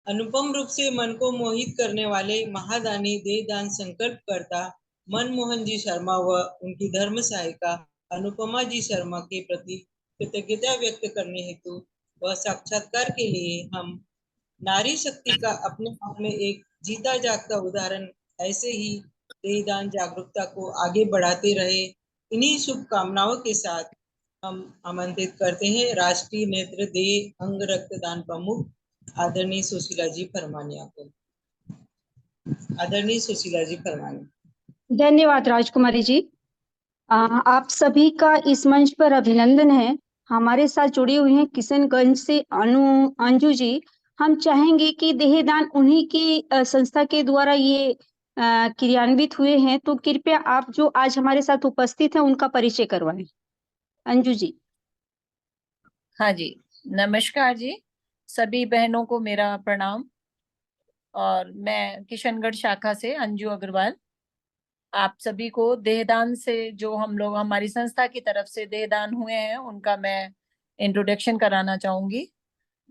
अनुपम रूप से मन को मोहित करने वाले महादानी देहदान संकल्पकर्ता मनमोहन जी शर्मा व उनकी धर्म सहायिका अनुपमा जी शर्मा के प्रति कृतज्ञता व्यक्त करने हेतु व साक्षात्कार के लिए हम नारी शक्ति का अपने आप में एक जीता जागता उदाहरण ऐसे ही देहदान जागरूकता को आगे बढ़ाते रहे, इन्हीं शुभकामनाओं के साथ हम आमंत्रित करते हैं राष्ट्रीय नेत्र देह अंग रक्तदान प्रमुख आदरणीय सुशीला जी फरमानिया को। आदरणीय सुशीला जी फरमानिया। धन्यवाद राजकुमारी जी। आप सभी का इस मंच पर अभिनंदन है। हमारे साथ जुड़ी हुई हैं किशनगंज से अंजू जी। हम चाहेंगे कि देहदान उन्हीं की संस्था के द्वारा ये क्रियान्वित हुए हैं, तो कृपया आप जो आज हमारे साथ उपस्थित हैं उनका परिचय करवाएं। अंजू जी। हाँ जी, नमस्कार जी, सभी बहनों को मेरा प्रणाम। और मैं किशनगढ़ शाखा से अंजू अग्रवाल आप सभी को देहदान से जो हम लोग हमारी संस्था की तरफ से देहदान हुए हैं उनका मैं इंट्रोडक्शन कराना चाहूंगी।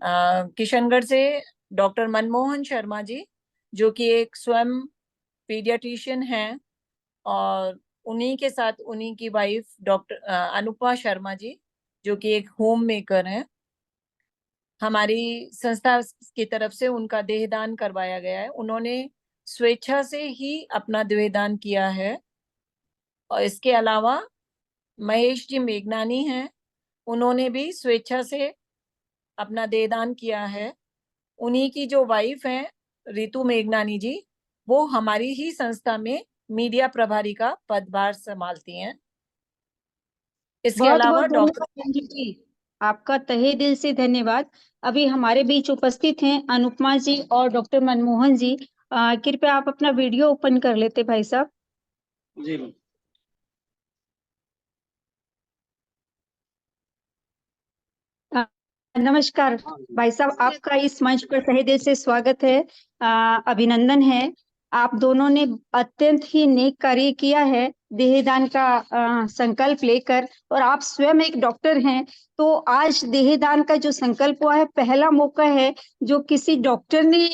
किशनगढ़ से डॉक्टर मनमोहन शर्मा जी जो कि एक स्वयं पीडियाट्रिशियन हैं, और उन्हीं के साथ उन्हीं की वाइफ डॉक्टर अनुपमा शर्मा जी जो कि एक होम मेकर हैं। हमारी संस्था की तरफ से उनका देहदान करवाया गया है। उन्होंने स्वेच्छा से ही अपना देहदान किया है। और इसके अलावा महेश जी मेघनानी हैं, उन्होंने भी स्वेच्छा से अपना देहदान किया है। उन्हीं की जो वाइफ हैं रितु मेघनानी जी, वो हमारी ही संस्था में मीडिया प्रभारी का पदभार संभालती हैं। इसके अलावा डॉक्टर अंजू जी, आपका तहे दिल से धन्यवाद। अभी हमारे बीच उपस्थित हैं अनुपमा जी और डॉक्टर मनमोहन जी। कृपया आप अपना वीडियो ओपन कर लेते भाई साहब। जी। नमस्कार भाई साहब, आपका इस मंच पर तहे दिल से स्वागत है, अभिनंदन है। आप दोनों ने अत्यंत ही नेक कार्य किया है देहदान का संकल्प लेकर, और आप स्वयं एक डॉक्टर हैं, तो आज देहदान का जो संकल्प हुआ है, पहला मौका है जो किसी डॉक्टर ने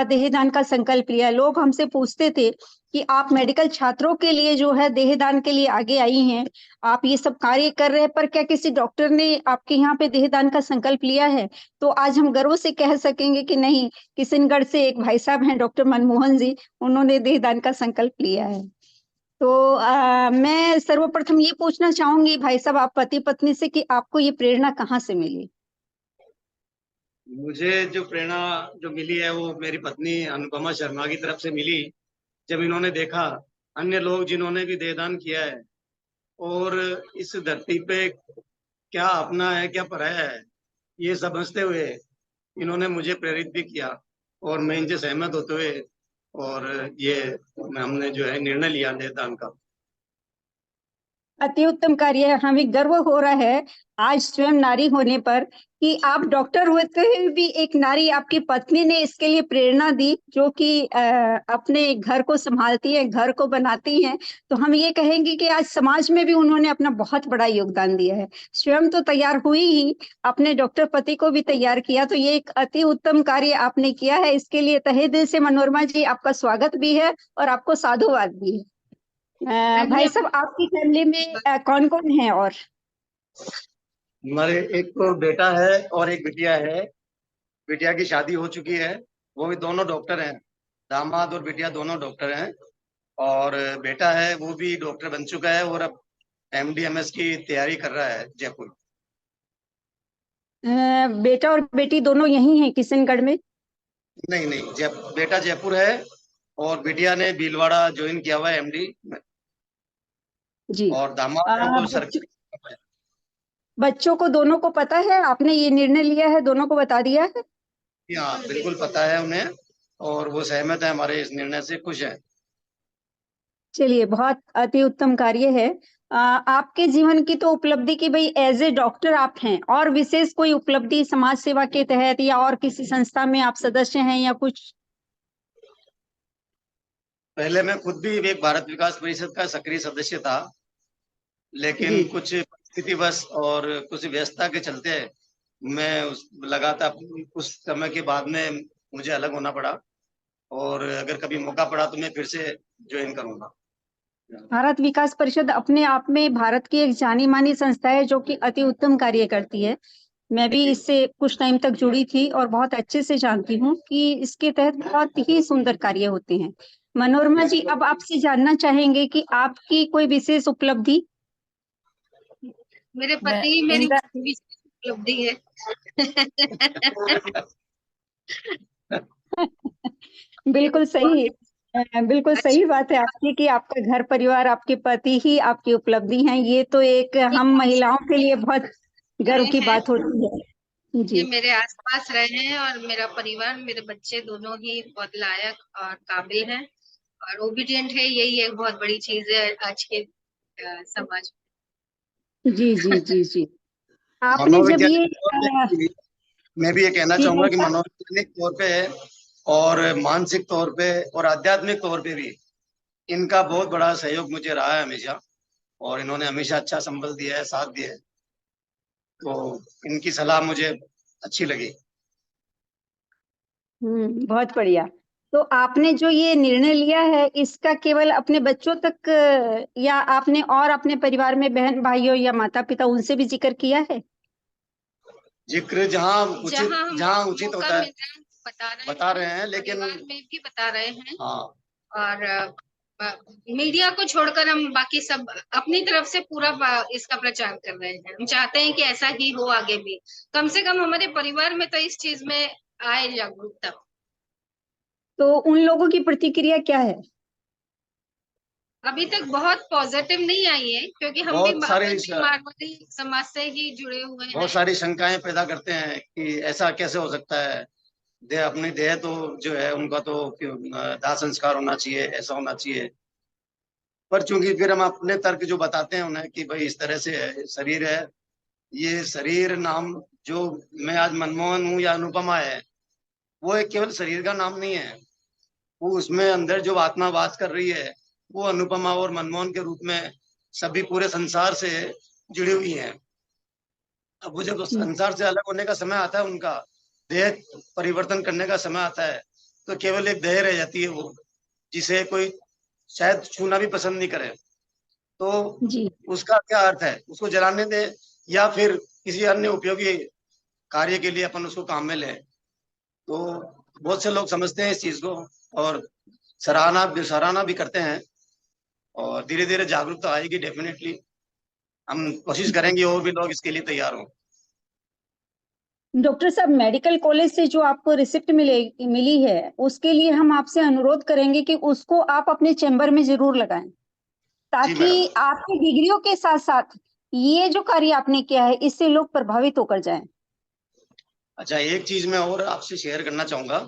देहदान का संकल्प लिया। लोग हमसे पूछते थे कि आप मेडिकल छात्रों के लिए जो है देहदान के लिए आगे आई हैं, आप ये सब कार्य कर रहे हैं, पर क्या किसी डॉक्टर ने आपके यहाँ पे देहदान का संकल्प लिया है? तो आज हम गर्व से कह सकेंगे कि नहीं, किशनगढ़ से एक भाई साहब हैं डॉक्टर मनमोहन जी, उन्होंने देहदान का संकल्प लिया है। तो मैं सर्वप्रथम ये पूछना चाहूंगी भाई साहब, आप पति पत्नी से, कि आपको ये प्रेरणा कहाँ से मिली? मुझे जो प्रेरणा जो मिली है वो मेरी पत्नी अनुपमा शर्मा की तरफ से मिली। जब इन्होंने देखा अन्य लोग जिन्होंने भी देहदान किया है और इस धरती पे क्या अपना है क्या पराया है ये समझते हुए इन्होंने मुझे प्रेरित भी किया, और मैं इनसे सहमत होते हुए और ये हमने जो है निर्णय लिया देहदान का। अति उत्तम कार्य है। हमें गर्व हो रहा है आज स्वयं नारी होने पर कि आप डॉक्टर होते हुए भी एक नारी, आपकी पत्नी ने इसके लिए प्रेरणा दी, जो कि अपने घर को संभालती है, घर को बनाती हैं। तो हम ये कहेंगे कि आज समाज में भी उन्होंने अपना बहुत बड़ा योगदान दिया है। स्वयं तो तैयार हुई ही, अपने डॉक्टर पति को भी तैयार किया। तो ये एक अति उत्तम कार्य आपने किया है। इसके लिए तहे दिल से मनोरमा जी आपका स्वागत भी है और आपको साधुवाद भी है। भाई साहब, आपकी फैमिली में कौन कौन है? और हमारे एक तो बेटा है और एक बिटिया है। बिटिया की शादी हो चुकी है, वो भी दोनों डॉक्टर हैं। दामाद और बिटिया दोनों डॉक्टर हैं। और बेटा है वो भी डॉक्टर बन चुका है और अब MD MS की तैयारी कर रहा है जयपुर। बेटा और बेटी दोनों यही हैं किशनगढ़ में? नहीं नहीं, बेटा जयपुर है और बिटिया ने भीलवाड़ा ज्वाइन किया हुआ है MD में। जी। और दामाद है वो सरकारी। बच्चों को दोनों को पता है, आपने ये निर्णय लिया है, दोनों को बता दिया है? हाँ बिल्कुल पता है उन्हें, और वो सहमत है हमारे इस निर्णय से, खुश है। चलिए, बहुत अति उत्तम कार्य है। आपके जीवन की तो उपलब्धि की भाई एज ए डॉक्टर आप हैं, और विशेष कोई उपलब्धि समाज सेवा के तहत या और किसी संस्था में आप सदस्य हैं या कुछ? पहले मैं खुद भी एक भारत विकास परिषद का सक्रिय सदस्य था, लेकिन कुछ परिस्थितिवश और कुछ व्यस्तता के चलते मैं लगातार उस समय के बाद में मुझे अलग होना पड़ा, और अगर कभी मौका पड़ा तो मैं फिर से ज्वाइन करूंगा। भारत विकास परिषद अपने आप में भारत की एक जानी मानी संस्था है जो कि अति उत्तम कार्य करती है। मैं भी इससे कुछ टाइम तक जुड़ी थी और बहुत अच्छे से जानती हूँ कि इसके तहत बहुत ही सुंदर कार्य होते हैं। मनोरमा जी, अब आपसे जानना चाहेंगे कि आपकी कोई विशेष उपलब्धि। मेरे मैं पति मेरी इनका विशेष उपलब्धि है। बिल्कुल सही। बिल्कुल सही बात है आपकी कि आपका घर परिवार, आपके पति ही आपकी उपलब्धि हैं। ये तो एक हम महिलाओं के लिए बहुत गर्व की बात होती है। ये जी मेरे आसपास रहे हैं और मेरा परिवार, मेरे बच्चे दोनों ही बहुत लायक और काबिल हैं और ओबीडियंट है। यही एक बहुत बड़ी चीज है आज के समाज जी जी जी जी। आपने जब ये मनोवैज्ञानिक तौर पे मैं भी ये कहना जी चाहूंगा कि भाई मनोवैज्ञानिक तौर पे और मानसिक तौर पे और आध्यात्मिक तौर पे भी इनका बहुत बड़ा सहयोग मुझे रहा है हमेशा, और इन्होंने हमेशा अच्छा संबल दिया है, साथ दिया है, तो इनकी सलाह मुझे अच्छी लगी। बहुत बढ़िया। तो आपने जो ये निर्णय लिया है इसका केवल अपने बच्चों तक या आपने और अपने परिवार में बहन भाइयों या माता पिता उनसे भी जिक्र किया है? जिक्र जहाँ उचित मौका होता है मिल रहा है बता रहे हैं, लेकिन परिवार में भी बता रहे हैं। हाँ, और मीडिया को छोड़कर हम बाकी सब अपनी तरफ से पूरा इसका प्रचार कर रहे हैं। हम चाहते हैं कि ऐसा ही हो आगे भी, कम से कम हमारे परिवार में तो इस चीज में आए जागरूकता। तो उन लोगों की प्रतिक्रिया क्या है? अभी तक बहुत पॉजिटिव नहीं आई है क्योंकि हम भी मारवाड़ी समाज से ही जुड़े हुए हैं। बहुत सारी शंकाएं पैदा करते हैं कि ऐसा कैसे हो सकता है, अपनी देह तो जो है उनका तो दाह संस्कार होना चाहिए, ऐसा होना चाहिए। पर चूंकि फिर हम अपने तर्क जो बताते हैं उन्हें कि भाई इस तरह से है, शरीर है, ये शरीर नाम जो मैं आज मनमोहन हूँ या अनुपमा है, वो एक केवल शरीर का नाम नहीं है, वो उसमें अंदर जो आत्मा वास कर रही है वो अनुपमा और मनमोहन के रूप में सभी पूरे संसार से जुड़ी हुई है। अब वो जब संसार से अलग होने का समय आता है, उनका देह परिवर्तन करने का समय आता है, तो केवल एक देह रह जाती है वो, जिसे कोई शायद छूना भी पसंद नहीं करे। तो जी उसका क्या अर्थ है, उसको जलाने दे या फिर किसी अन्य उपयोगी कार्य के लिए अपन उसको काम में लें। तो बहुत से लोग समझते हैं इस चीज को और सराहना भी करते हैं, और धीरे धीरे जागरूकता आएगी डेफिनेटली। हम कोशिश करेंगे और भी लोग इसके लिए तैयार हों। डॉक्टर साहब, मेडिकल कॉलेज से जो आपको रिसिप्ट मिली है उसके लिए हम आपसे अनुरोध करेंगे कि उसको आप अपने चैम्बर में जरूर लगाएं, जी ताकि मैडम। आपकी डिग्रियों के साथ साथ ये जो कार्य आपने किया है इससे लोग प्रभावित होकर जाएं। अच्छा, एक चीज मैं और आपसे शेयर करना चाहूंगा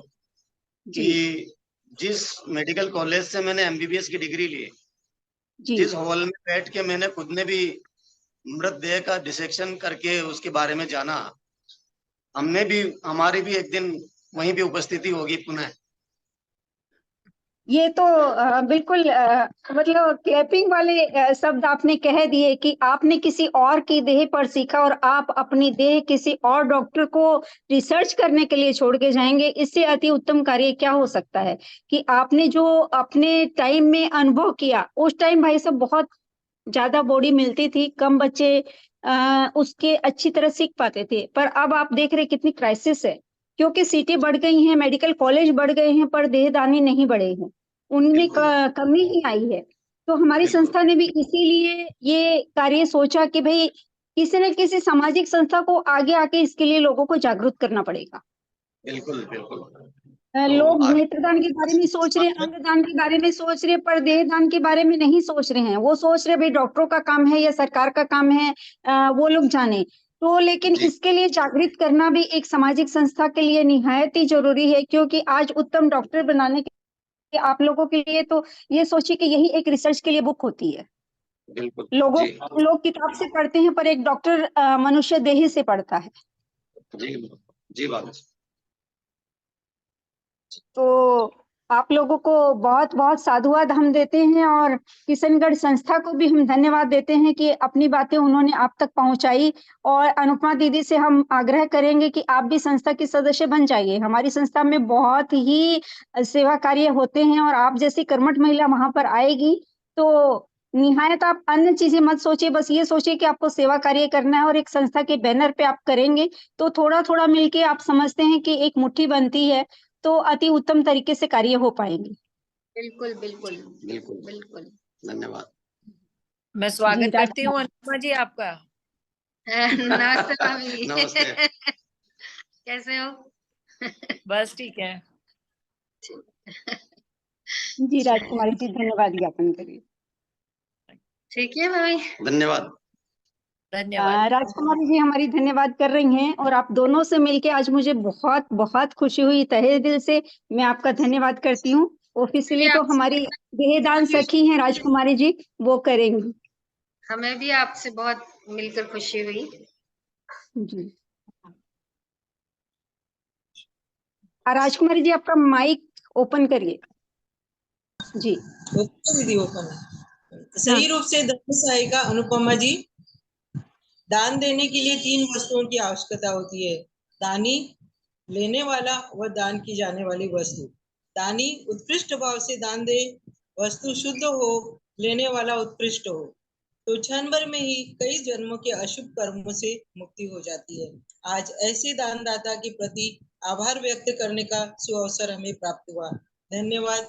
जी कि जिस मेडिकल कॉलेज से मैंने एमबीबीएस की डिग्री ली, जी जिस हॉल में बैठ के मैंने खुद ने भी मृतदेह का डिसेक्शन करके उसके बारे में जाना, हमारी भी एक दिन वहीं पे उपस्थिति होगी पुनः। ये तो बिल्कुल मतलब क्लैपिंग वाले शब्द आपने कह दिए कि आपने किसी और की देह पर सीखा और आप अपनी देह किसी और डॉक्टर को रिसर्च करने के लिए छोड़ के जाएंगे। इससे अति उत्तम कार्य क्या हो सकता है कि आपने जो अपने टाइम में अनुभव किया, उस टाइम भाई साहब बहुत ज्यादा बॉडी मिलती थी, कम बच्चे उसके अच्छी तरह सीख पाते थे। पर अब आप देख रहे कितनी क्राइसिस है, क्योंकि सीटें बढ़ गई हैं, मेडिकल कॉलेज बढ़ गए हैं, पर देहदानी नहीं बढ़े हैं, उनमें बिल्कुल कमी ही आई है। तो हमारी बिल्कुल संस्था ने भी इसीलिए ये कार्य सोचा कि भाई किसी न किसी सामाजिक संस्था को आगे आके इसके लिए लोगों को जागरूक करना पड़ेगा। बिल्कुल बिल्कुल। तो लोग आगे नेत्रदान के बारे में सोच रहे हैं, अंगदान के बारे में सोच रहे हैं, पर देहदान के बारे में नहीं सोच रहे हैं। वो सोच रहे भाई डॉक्टरों का काम है या सरकार का काम है, वो लोग जाने। तो लेकिन जी इसके लिए जागृत करना भी एक सामाजिक संस्था के लिए निहायत ही जरूरी है, क्योंकि आज उत्तम डॉक्टर बनाने के लिए आप लोगों के लिए तो ये सोचिए कि यही एक रिसर्च के लिए बुक होती है। बिल्कुल जी लोग किताब से पढ़ते हैं, पर एक डॉक्टर मनुष्य देह से पढ़ता है। जी जी बात। तो आप लोगों को बहुत बहुत साधुवाद हम देते हैं, और किशनगढ़ संस्था को भी हम धन्यवाद देते हैं कि अपनी बातें उन्होंने आप तक पहुंचाई। और अनुपमा दीदी से हम आग्रह करेंगे कि आप भी संस्था के सदस्य बन जाइए। हमारी संस्था में बहुत ही सेवा कार्य होते हैं, और आप जैसी कर्मठ महिला वहां पर आएगी तो निहायत आप अन्य चीजें मत सोचिए, बस ये सोचिए कि आपको सेवा कार्य करना है और एक संस्था के बैनर पे आप करेंगे तो थोड़ा थोड़ा मिलके आप समझते हैं कि एक मुट्ठी बनती है, तो अति उत्तम तरीके से कार्य हो पाएंगे। बिल्कुल बिल्कुल बिल्कुल बिल्कुल। धन्यवाद। मैं स्वागत जी, करती हूँ अनुपमा जी आपका। नमस्ते भाभी। नमस्ते। कैसे हो? बस ठीक है। जी राजकुमारी जी, धन्यवाद ज्ञापन करिए। ठीक है भाभी। धन्यवाद। धन्यवाद। राजकुमारी जी हमारी धन्यवाद कर रही हैं, और आप दोनों से मिलके आज मुझे बहुत बहुत खुशी हुई। तहे दिल से मैं आपका धन्यवाद करती हूँ। ऑफिशियली तो हमारी देहदान सखी हैं राजकुमारी जी, वो करेंगी। हमें भी आपसे बहुत मिलकर खुशी हुई। जी राजकुमारी जी, आपका माइक ओपन करिए। जी ओपन दीदी, ओपन है। सही रूप से धर्म सहायिका अनुपमा जी, दान देने के लिए 3 वस्तुओं की आवश्यकता होती है: दानी, लेने वाला व दान की जाने वाली वस्तु। दानी उत्कृष्ट भाव से दान दे, वस्तु शुद्ध हो, लेने वाला उत्कृष्ट हो, तो क्षण भर में ही कई जन्मों के अशुभ कर्मों से मुक्ति हो जाती है। आज ऐसे दानदाता के प्रति आभार व्यक्त करने का सुअवसर हमें प्राप्त हुआ। धन्यवाद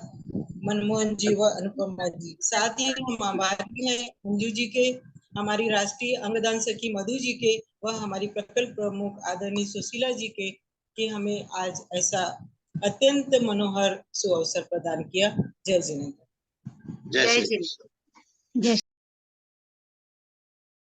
मनमोहन जी व अनुपमा जी। साथ ही हम आभारी हैं मंजू जी के, हमारी राष्ट्रीय अंगदान सखी मधु जी के, व हमारी प्रकल्प प्रमुख आदरणीय सुशीला जी के, कि हमें आज ऐसा अत्यंत मनोहर सुअवसर प्रदान किया। जय जिनेन्द्र। जय जय श्री श्री कृष्ण। जय